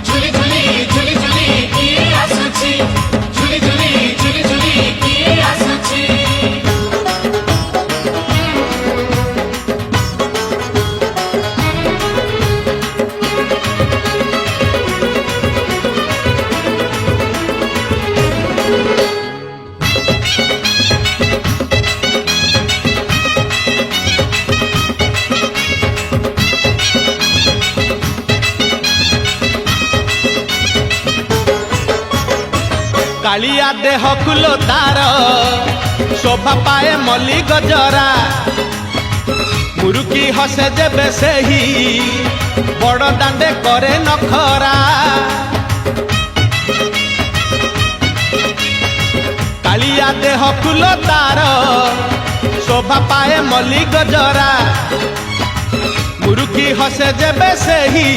ঝুলি ঝুলি ঝুলি ঝুলি কিଏ ଆସୁଛି ঝুলি ঝুলি ঝুলি ঝুলি କିଏ ଆସୁଛି। कालिया देह कुलो तार शोभा पाए मल्ली गजरा मुरुकी हसे जेबे सेही बड़ दांडे करे नखरा। कालिया देह कुलो तार शोभा पाए मल्ली गजरा मुरुकी हसे जेबे सेही